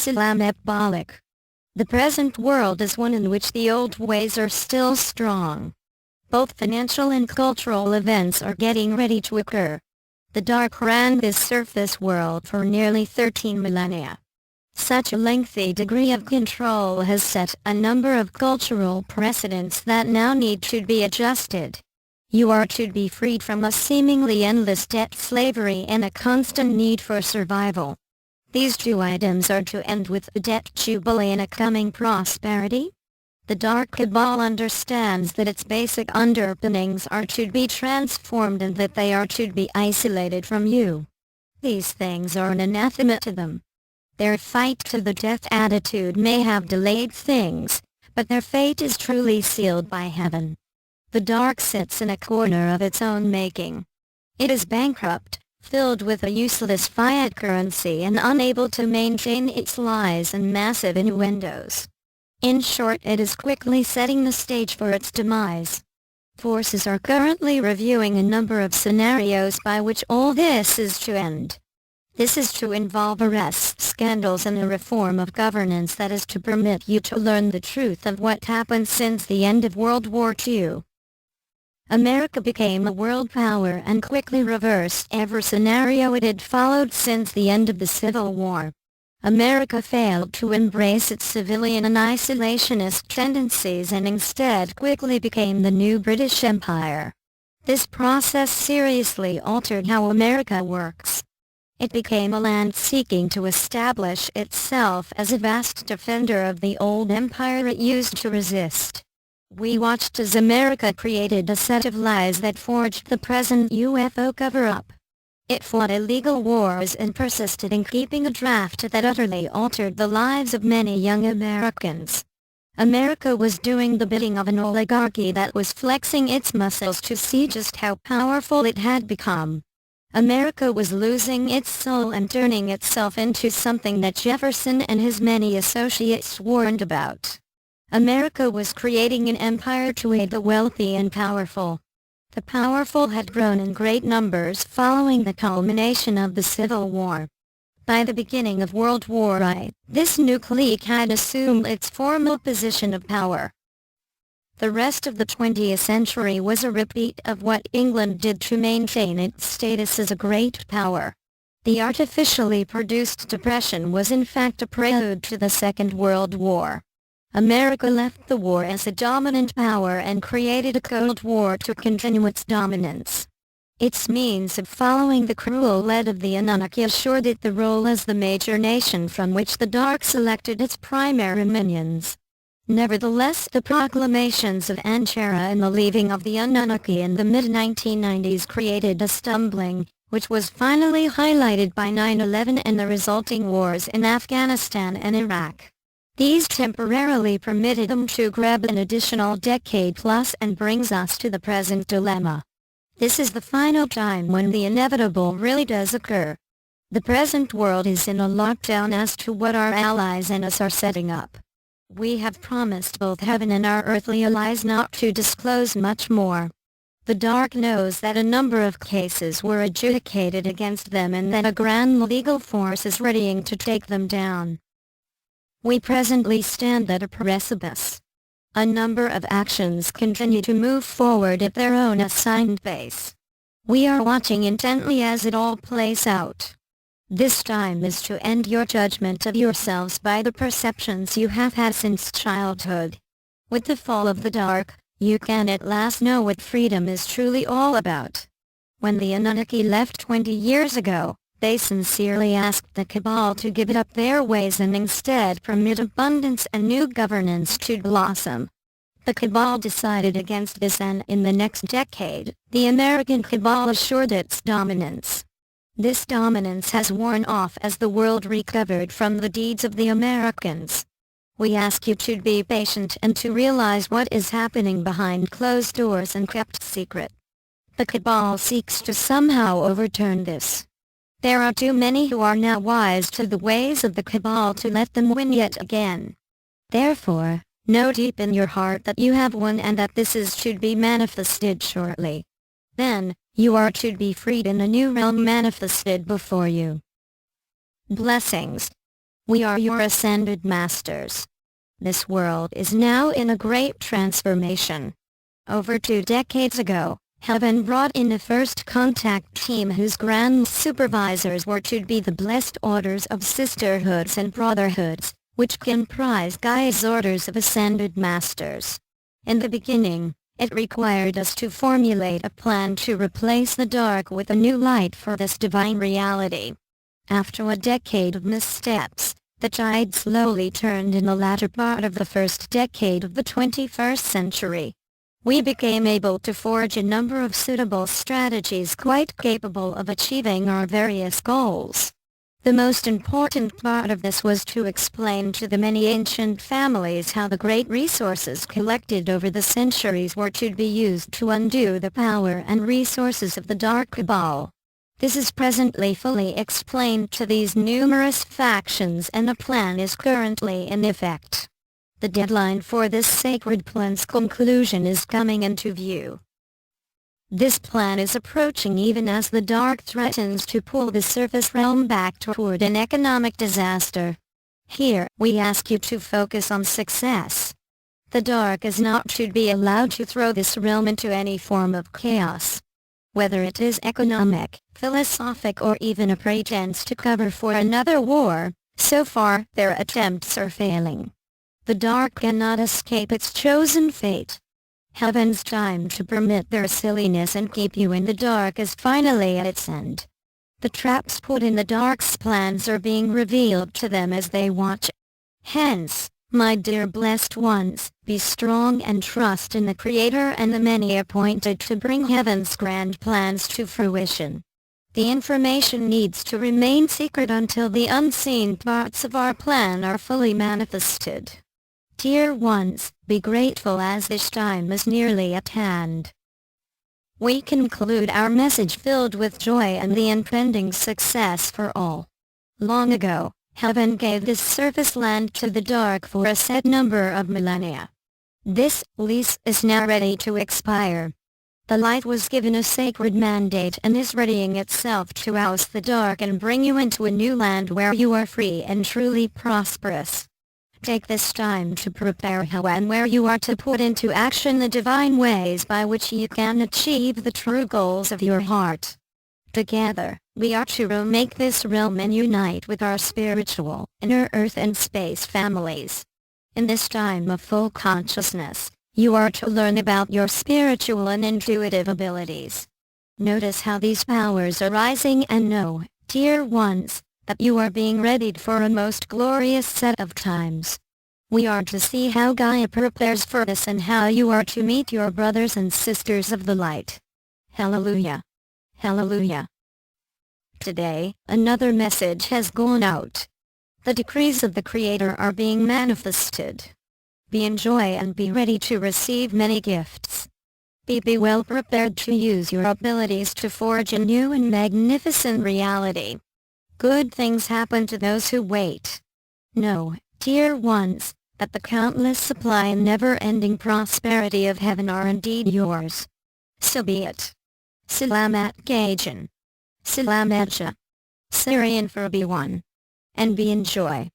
Islamabolic. The present world is one in which the old ways are still strong. Both financial and cultural events are getting ready to occur. The dark ran this surface world for nearly 13 millennia. Such a lengthy degree of control has set a number of cultural precedents that now need to be adjusted. You are to be freed from a seemingly endless debt slavery and a constant need for survival. These two items are to end with the debt jubilee and a coming prosperity. The Dark Cabal understands that its basic underpinnings are to be transformed and that they are to be isolated from you. These things are an anathema to them. Their fight to the death attitude may have delayed things, but their fate is truly sealed by heaven. The dark sits in a corner of its own making. It is bankrupt, filled with a useless fiat currency and unable to maintain its lies and massive innuendos. In short, it is quickly setting the stage for its demise. Forces are currently reviewing a number of scenarios by which all this is to end. This is to involve arrests, scandals, and a reform of governance that is to permit you to learn the truth of what happened since the end of World War II. America became a world power and quickly reversed every scenario it had followed since the end of the Civil War. America failed to embrace its civilian and isolationist tendencies and instead quickly became the new British Empire. This process seriously altered how America works. It became a land seeking to establish itself as a vast defender of the old empire it used to resist. We watched as America created a set of lies that forged the present UFO cover-up. It fought illegal wars and persisted in keeping a draft that utterly altered the lives of many young Americans. America was doing the bidding of an oligarchy that was flexing its muscles to see just how powerful it had become. America was losing its soul and turning itself into something that Jefferson and his many associates warned about. America was creating an empire to aid the wealthy and powerful. The powerful had grown in great numbers following the culmination of the Civil War. By the beginning of World War I, this new clique had assumed its formal position of power. The rest of the 20th century was a repeat of what England did to maintain its status as a great power. The artificially produced depression was in fact a prelude to the Second World War. America left the war as a dominant power and created a Cold War to continue its dominance. Its means of following the cruel lead of the Anunnaki assured it the role as the major nation from which the Dark selected its primary minions. Nevertheless, the proclamations of Anchera and the leaving of the Anunnaki in the mid-1990s created a stumbling, which was finally highlighted by 9/11 and the resulting wars in Afghanistan and Iraq. These temporarily permitted them to grab an additional decade plus and brings us to the present dilemma. This is the final time when the inevitable really does occur. The present world is in a lockdown as to what our allies and us are setting up. We have promised both heaven and our earthly allies not to disclose much more. The Dark knows that a number of cases were adjudicated against them and that a grand legal force is readying to take them down. We presently stand at a precipice. A number of actions continue to move forward at their own assigned pace. We are watching intently as it all plays out. This time is to end your judgment of yourselves by the perceptions you have had since childhood. With the fall of the Dark, you can at last know what freedom is truly all about. When the Anunnaki left 20 years ago, they sincerely asked the Cabal to give it up their ways and instead permit abundance and new governance to blossom. The Cabal decided against this, and in the next decade, the American Cabal assured its dominance. This dominance has worn off as the world recovered from the deeds of the Americans. We ask you to be patient and to realize what is happening behind closed doors and kept secret. The Cabal seeks to somehow overturn this. There are too many who are now wise to the ways of the Cabal to let them win yet again. Therefore, know deep in your heart that you have won and that this is to be manifested shortly. Then, you are to be freed in a new realm manifested before you. Blessings. We are your ascended masters. This world is now in a great transformation. Over 2 decades ago, Heaven brought in a first contact team whose grand supervisors were to be the blessed orders of sisterhoods and brotherhoods, which comprise Gaia's orders of ascended masters. In the beginning, it required us to formulate a plan to replace the dark with a new light for this divine reality. After a decade of missteps, the tide slowly turned in the latter part of the first decade of the 21st century. We became able to forge a number of suitable strategies quite capable of achieving our various goals. The most important part of this was to explain to the many ancient families how the great resources collected over the centuries were to be used to undo the power and resources of the Dark Cabal. This is presently fully explained to these numerous factions, and a plan is currently in effect. The deadline for this sacred plan's conclusion is coming into view. This plan is approaching even as the dark threatens to pull the surface realm back toward an economic disaster. Here, we ask you to focus on success. The dark is not to be allowed to throw this realm into any form of chaos. Whether it is economic, philosophic, or even a pretense to cover for another war, so far their attempts are failing. The dark cannot escape its chosen fate. Heaven's time to permit their silliness and keep you in the dark is finally at its end. The traps put in the dark's plans are being revealed to them as they watch. Hence, my dear blessed ones, be strong and trust in the Creator and the many appointed to bring Heaven's grand plans to fruition. The information needs to remain secret until the unseen parts of our plan are fully manifested. Dear ones, be grateful as this time is nearly at hand. We conclude our message filled with joy and the impending success for all. Long ago, Heaven gave this surface land to the dark for a set number of millennia. This lease is now ready to expire. The light was given a sacred mandate and is readying itself to oust the dark and bring you into a new land where you are free and truly prosperous. Take this time to prepare how and where you are to put into action the divine ways by which you can achieve the true goals of your heart. Together, we are to remake this realm and unite with our spiritual, inner earth and space families. In this time of full consciousness, you are to learn about your spiritual and intuitive abilities. Notice how these powers are rising and know, dear ones, that you are being readied for a most glorious set of times. We are to see how Gaia prepares for this and how you are to meet your brothers and sisters of the light. Hallelujah! Hallelujah! Today, another message has gone out. The decrees of the Creator are being manifested. Be in joy and be ready to receive many gifts. Be well prepared to use your abilities to forge a new and magnificent reality. Good things happen to those who wait. Know, dear ones, that the countless supply and never-ending prosperity of Heaven are indeed yours. So be it. Salamat Gajan. Salamat Syrian for everyone. And be in joy.